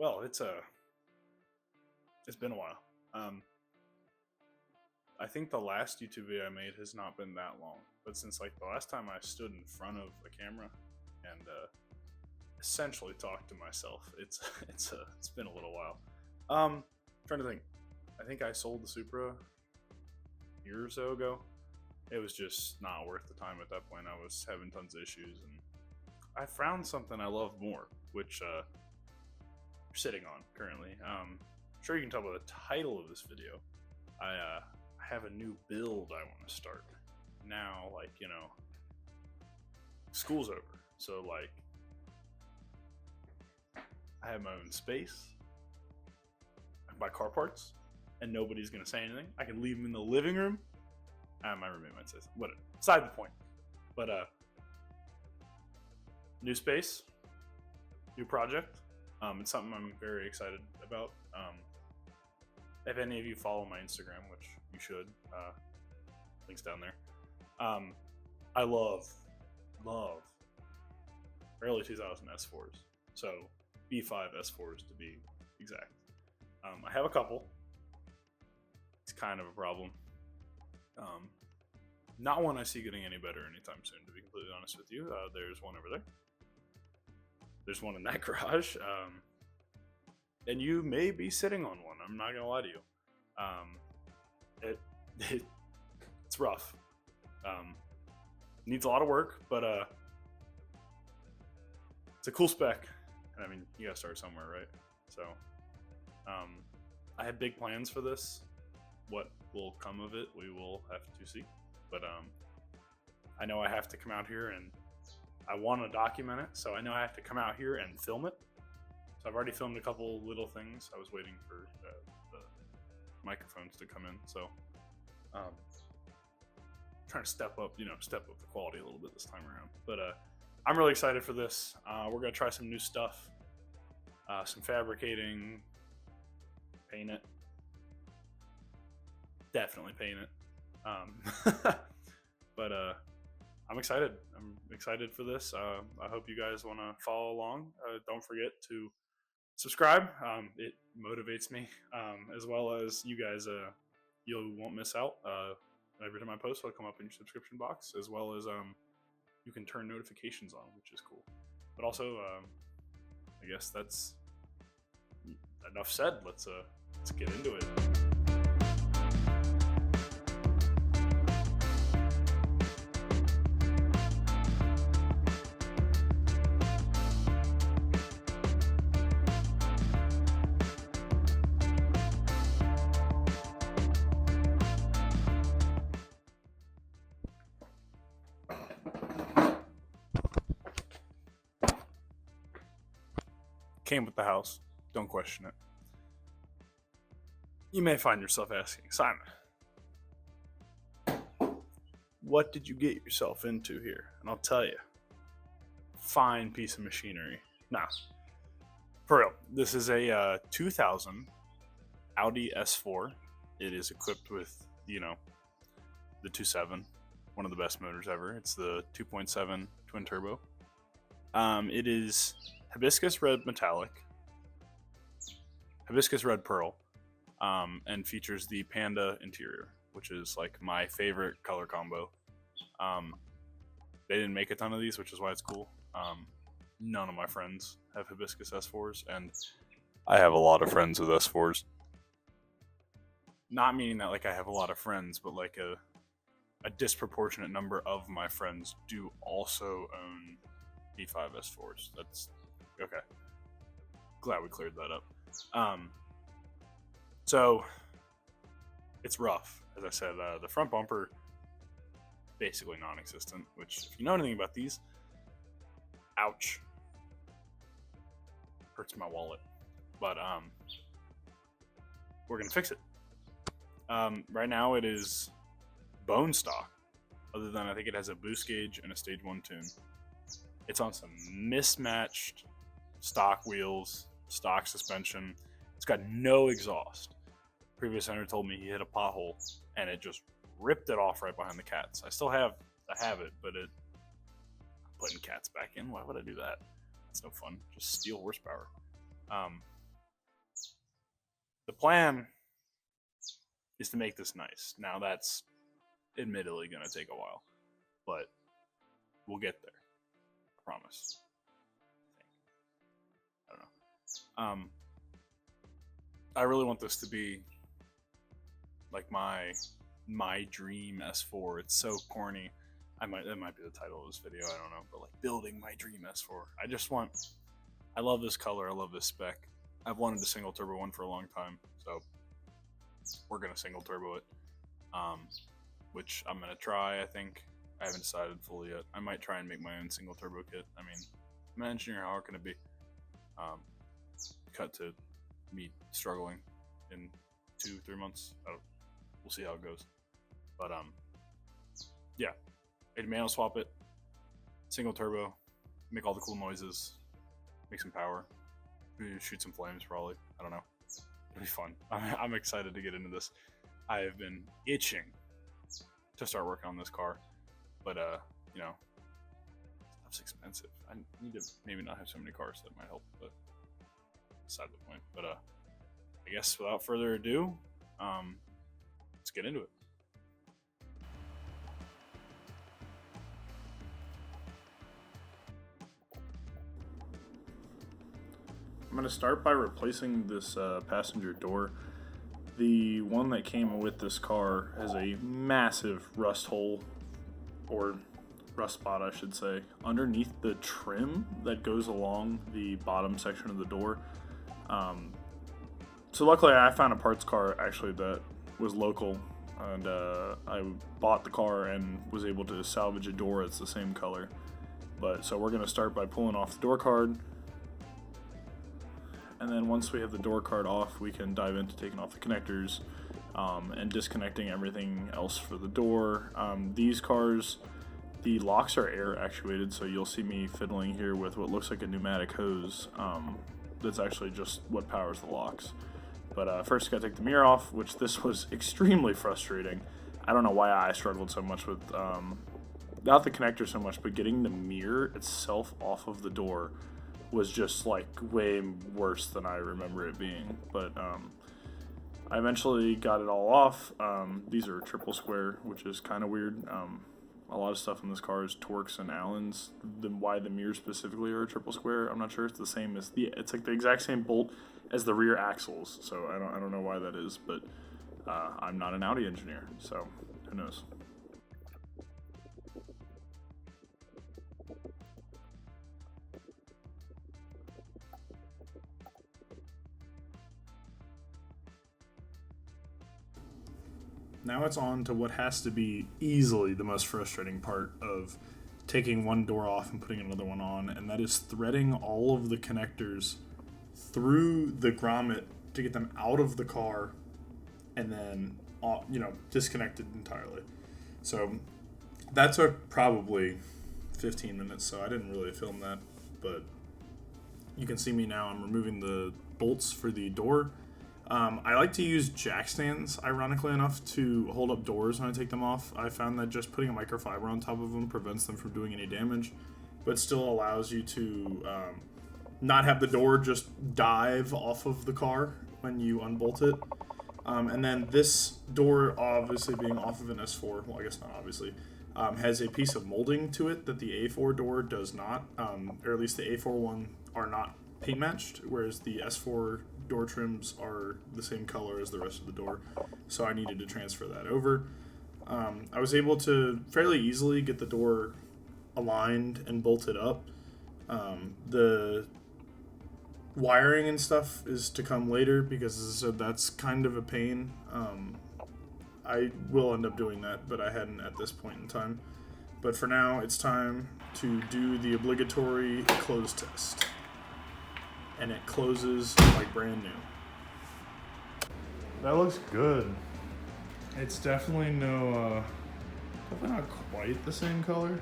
Well, it's been a while. I think the last YouTube video I made has not been that long, but since like the last time I stood in front of a camera and essentially talked to myself, it's been a little while. Trying to think. I think I sold the Supra a year or so ago. It was just not worth the time at that point. I was having tons of issues, and I found something I love more, which we're sitting on currently. I'm sure you can tell by the title of this video. I have a new build I want to start now. Like, you know, school's over, so like I have my own space. I can buy car parts, and nobody's gonna say anything. I can leave them in the living room. My roommate might say something. Whatever. Beside the point. But new space, new project. It's something I'm very excited about. If any of you follow my Instagram, which you should, links down there. I love early 2000 S4s. So B5 S4s to be exact. I have a couple. It's kind of a problem. Not one I see getting any better anytime soon, to be completely honest with you. There's one over there. There's one in that garage. And you may be sitting on one. I'm not gonna lie to you. It's rough. Needs a lot of work, but it's a cool spec. And I mean, you gotta start somewhere, right? So, I had big plans for this. What will come of it, we will have to see. But I know I have to come out here, and I want to document it, so I know I have to come out here and film it. So I've already filmed a couple little things. I was waiting for the microphones to come in, so trying to step up the quality a little bit this time around. But I'm really excited for this. We're gonna try some new stuff, some fabricating, paint it. Definitely paint it. But I'm excited. I'm excited for this. I hope you guys want to follow along. Don't forget to subscribe. It motivates me, as well as you guys. You won't miss out. Every time I post, it'll come up in your subscription box, as well as you can turn notifications on, which is cool. But also, I guess that's enough said. Let's get into it. Came with the house. Don't question it. You may find yourself asking, Simon, what did you get yourself into here? And I'll tell you, fine piece of machinery. Nah, for real. This is a 2000 Audi S4. It is equipped with, the 2.7, one of the best motors ever. It's the 2.7 twin turbo. It is hibiscus red metallic, hibiscus red pearl, and features the panda interior, which is like my favorite color combo. They didn't make a ton of these, which is why it's cool. None of my friends have hibiscus S4s, and I have a lot of friends with S4s. Not meaning that like I have a lot of friends, but like a disproportionate number of my friends do also own B5 S4s. That's okay. Glad we cleared that up. So it's rough, as I said. The front bumper basically non-existent. Which, if you know anything about these, ouch, hurts my wallet. But we're gonna fix it. Right now, it is bone stock. Other than I think it has a boost gauge and a stage 1 tune. It's on some mismatched stock wheels, stock suspension. It's got no exhaust. Previous owner told me he hit a pothole and it just ripped it off right behind the cats. I have it, but I'm putting cats back in. Why would I do that? It's no fun. Just steal horsepower. the plan is to make this nice. Now that's admittedly going to take a while, but we'll get there. I promise. I don't know. I really want this to be like my dream S4. It's so corny. That might be the title of this video. I don't know, but like building my dream S4. I love this color. I love this spec. I've wanted a single turbo one for a long time, so we're gonna single turbo it. Which I'm gonna try. I think I haven't decided fully yet. I might try and make my own single turbo kit. I mean, I'm an engineer. How hard can it be? Cut to me struggling in 2-3 months. We'll see how it goes. But yeah, I'd manual swap it, single turbo, make all the cool noises, make some power, maybe shoot some flames probably. I don't know. It'll be fun. I'm excited to get into this. I have been itching to start working on this car, but you know, stuff's expensive. I need to maybe not have so many cars. That might help, but beside the point. But I guess without further ado, let's get into it. I'm going to start by replacing this passenger door. The one that came with this car has a massive rust hole, or rust spot I should say, underneath the trim that goes along the bottom section of the door. So luckily I found a parts car actually that was local, and I bought the car and was able to salvage a door that's the same color. But so we're going to start by pulling off the door card, and then once we have the door card off, we can dive into taking off the connectors and disconnecting everything else for the door. These cars, the locks are air actuated, so you'll see me fiddling here with what looks like a pneumatic hose. That's actually just what powers the locks. But first, gotta take the mirror off, which this was extremely frustrating. I don't know why I struggled so much with, not the connector so much, but getting the mirror itself off of the door was just like way worse than I remember it being. But I eventually got it all off. These are triple square, which is kind of weird. A lot of stuff in this car is Torx and Allens. Why the mirrors specifically are a triple square, I'm not sure. It's the same as it's like the exact same bolt as the rear axles. So I don't know why that is, but I'm not an Audi engineer, so who knows. Now it's on to what has to be easily the most frustrating part of taking one door off and putting another one on, and that is threading all of the connectors through the grommet to get them out of the car and then, disconnected entirely. So that took probably 15 minutes, so I didn't really film that, but you can see me now. I'm removing the bolts for the door. I like to use jack stands, ironically enough, to hold up doors when I take them off. I found that just putting a microfiber on top of them prevents them from doing any damage, but still allows you to not have the door just dive off of the car when you unbolt it. And then this door, obviously being off of an S4, well, I guess not obviously, has a piece of molding to it that the A4 door does not, or at least the A4 one are not paint matched, whereas the S4 door trims are the same color as the rest of the door, so I needed to transfer that over. I was able to fairly easily get the door aligned and bolted up. The wiring and stuff is to come later because, as I said, that's kind of a pain. I will end up doing that, but I hadn't at this point in time. But for now, it's time to do the obligatory close test. And it closes like brand new. That looks good. It's definitely definitely not quite the same color.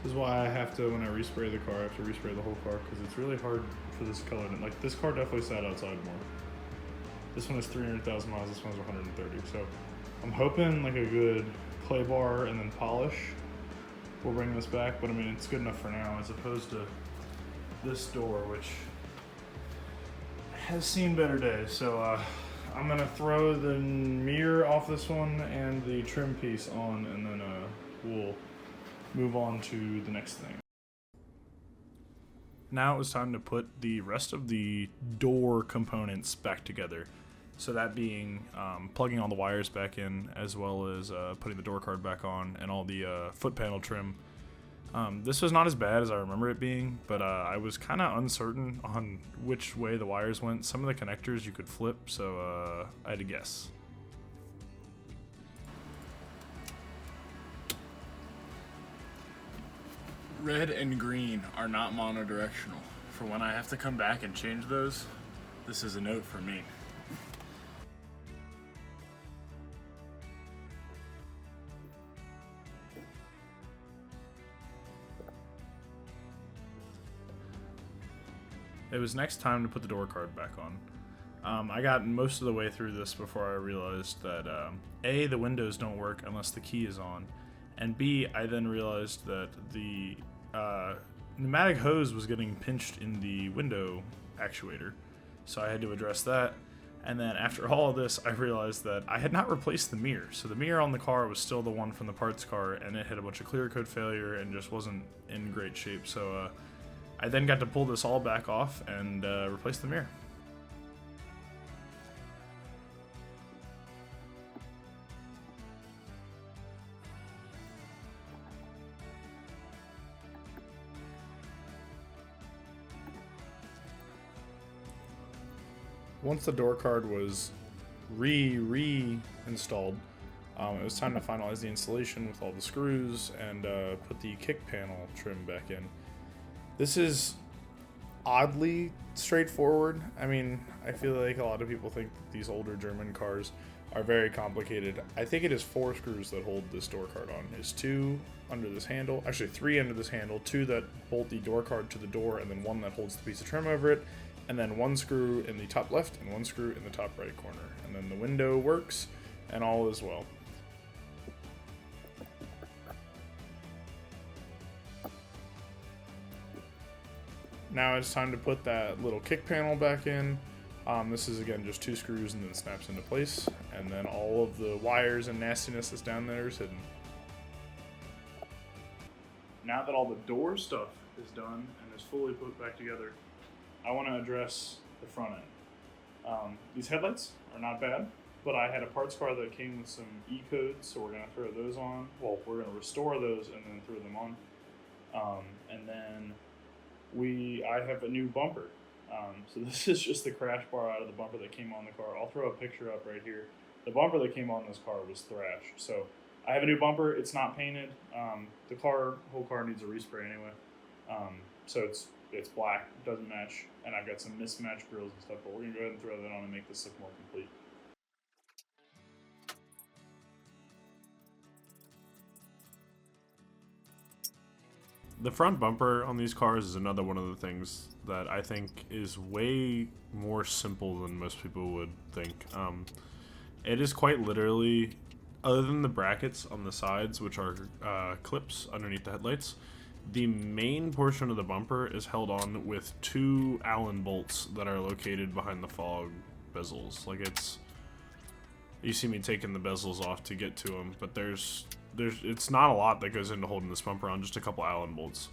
This is why I have to, when I respray the car, I have to respray the whole car, because it's really hard for this color. Like, this car definitely sat outside more. This one has 300,000 miles, this one's 130. So I'm hoping like a good clay bar and then polish will bring this back, but I mean, it's good enough for now, as opposed to this door, which has seen better days. So I'm gonna throw the mirror off this one and the trim piece on, and then we'll move on to the next thing. Now it's time to put the rest of the door components back together. So that being plugging all the wires back in, as well as putting the door card back on and all the foot panel trim. This was not as bad as I remember it being, but I was kind of uncertain on which way the wires went. Some of the connectors you could flip, so I had to guess. Red and green are not monodirectional. For when I have to come back and change those, this is a note for me. It was next time to put the door card back on. I got most of the way through this before I realized that A, the windows don't work unless the key is on, and B, I then realized that the pneumatic hose was getting pinched in the window actuator, so I had to address that. And then after all of this, I realized that I had not replaced the mirror. So the mirror on the car was still the one from the parts car, and it had a bunch of clear coat failure and just wasn't in great shape. So I then got to pull this all back off and replace the mirror. Once the door card was reinstalled, it was time to finalize the installation with all the screws and put the kick panel trim back in. This is oddly straightforward. I mean, I feel like a lot of people think that these older German cars are very complicated. I think it is 4 screws that hold this door card on. There's 2 under this handle, actually 3 under this handle, 2 that bolt the door card to the door, and then 1 that holds the piece of trim over it, and then 1 screw in the top left and 1 screw in the top right corner. And then the window works, and all is well. Now it's time to put that little kick panel back in. This is again just 2 screws and then snaps into place. And then all of the wires and nastiness that's down there is hidden. Now that all the door stuff is done and is fully put back together, I want to address the front end. These headlights are not bad, but I had a parts car that came with some E-codes, so we're going to throw those on. Well, we're going to restore those and then throw them on. And then I have a new bumper. So this is just the crash bar out of the bumper that came on the car. I'll throw a picture up right here. The bumper that came on this car was thrashed. So I have a new bumper. It's not painted. The whole car needs a respray anyway. So it's black, it doesn't match, and I've got some mismatched grills and stuff, but we're gonna go ahead and throw that on and make this look more complete. The front bumper on these cars is another one of the things that I think is way more simple than most people would think. It is quite literally, other than the brackets on the sides, which are clips underneath the headlights, the main portion of the bumper is held on with 2 Allen bolts that are located behind the fog bezels. Like you see me taking the bezels off to get to them, but it's not a lot that goes into holding this bumper on, just a couple Allen bolts.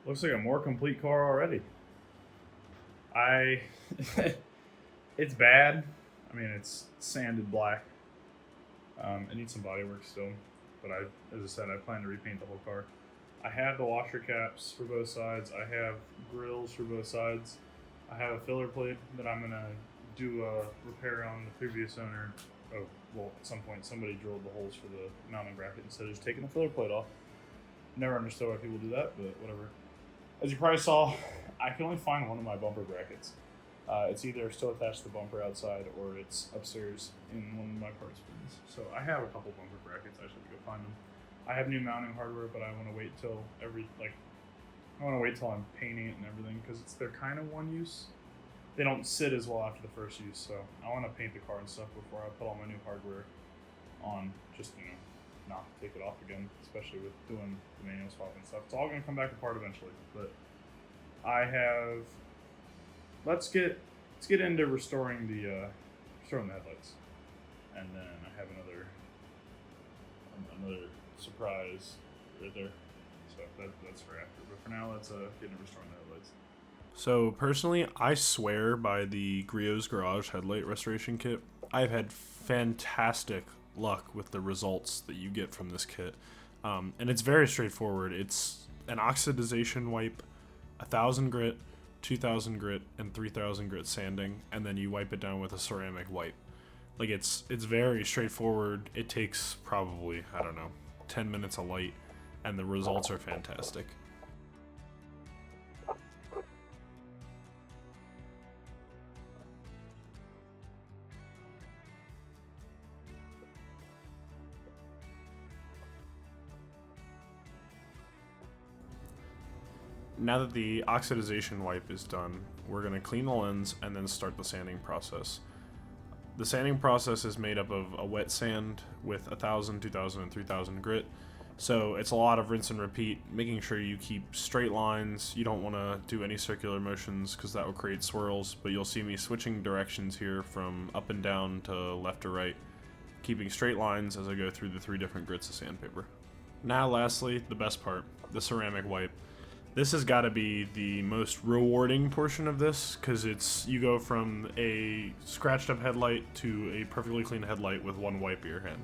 Looks like a more complete car already. It's bad. I mean, it's sanded black. It needs some body work still, but as I said, I plan to repaint the whole car. I have the washer caps for both sides. I have grills for both sides. I have a filler plate that I'm gonna do a repair on. The previous owner, at some point somebody drilled the holes for the mounting bracket instead of just taking the filler plate off. Never understood why people do that, but whatever. As you probably saw, I can only find one of my bumper brackets. It's either still attached to the bumper outside or it's upstairs in one of my parts bins. So I have a couple bumper brackets. I should go find them. I have new mounting hardware, but I want to wait till I want to wait till I'm painting it and everything because they're kind of one use. They don't sit as well after the first use, so I want to paint the car and stuff before I put all my new hardware on, just, not take it off again, especially with doing the manual swap and stuff. It's all going to come back apart eventually, but let's get into restoring the headlights, and then I have another surprise right there. So that's for after. But for now, let's get into restoring the headlights. So personally, I swear by the Griot's Garage Headlight Restoration Kit. I've had fantastic luck with the results that you get from this kit, and it's very straightforward. It's an oxidization wipe, 1,000 grit, 2,000 grit, and 3,000 grit sanding, and then you wipe it down with a ceramic wipe. Like, it's very straightforward. It takes probably, I don't know, 10 minutes a light, and the results are fantastic. Now that the oxidization wipe is done, we're going to clean the lens and then start the sanding process. The sanding process is made up of a wet sand with 1,000, 2,000, and 3,000 grit. So it's a lot of rinse and repeat, making sure you keep straight lines. You don't want to do any circular motions because that will create swirls, but you'll see me switching directions here from up and down to left to right, keeping straight lines as I go through the 3 different grits of sandpaper. Now lastly, the best part, the ceramic wipe. This has got to be the most rewarding portion of this, because you go from a scratched up headlight to a perfectly clean headlight with one wipe of your hand.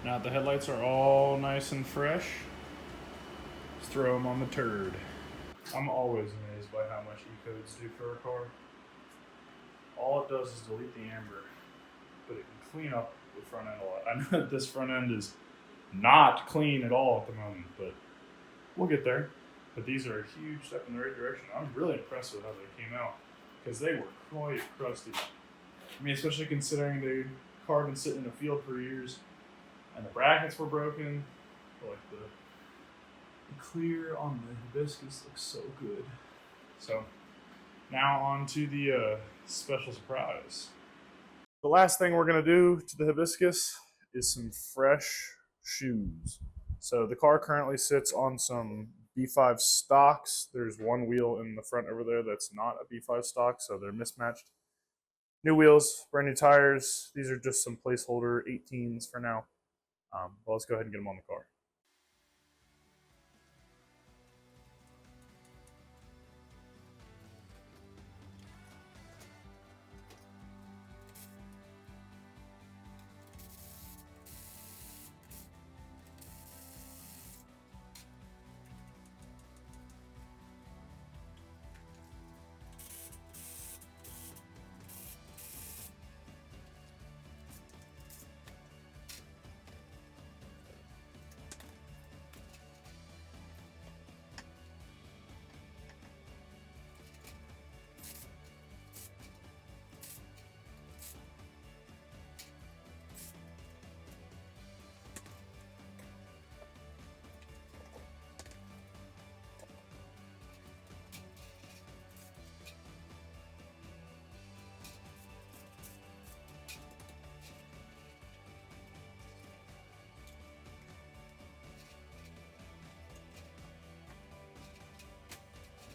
Now that the headlights are all nice and fresh, let's throw them on the turd. I'm always amazed by how much E-codes do for a car. All it does is delete the amber, but it can clean up the front end a lot. I know that this front end is not clean at all at the moment, but we'll get there. But these are a huge step in the right direction. I'm really impressed with how they came out, because they were quite crusty. I mean, especially considering the car had been sitting in the field for years, and the brackets were broken. Like the clear on the hibiscus looks so good. So now on to the special surprise. The last thing we're gonna do to the hibiscus is some fresh shoes. So the car currently sits on some B5 stocks. There's one wheel in the front over there that's not a B5 stock, so they're mismatched. New wheels, brand new tires. These are just some placeholder 18s for now. But let's go ahead and get them on the car.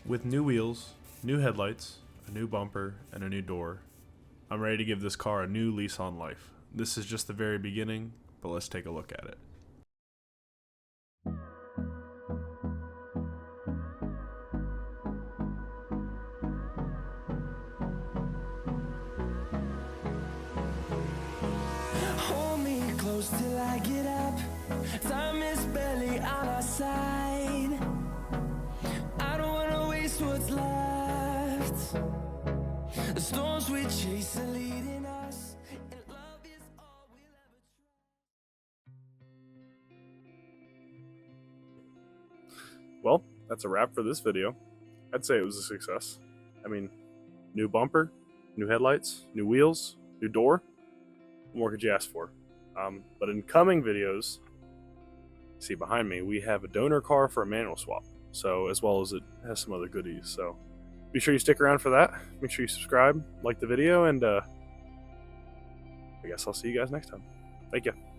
With new wheels, new headlights, a new bumper, and a new door, I'm ready to give this car a new lease on life. This is just the very beginning, but let's take a look at it. Hold me close till I get up. Time is barely on our side. I don't wanna waste what's left. The storms we chase are leading us, and love is all we'll ever try. Well, that's a wrap for this video. I'd say it was a success. I mean, new bumper, new headlights, new wheels, new door. What more could you ask for? But in coming videos, see behind me, we have a donor car for a manual swap. So as well as it has some other goodies. So be sure you stick around for that. Make sure you subscribe, like the video, and I guess I'll see you guys next time. Thank you.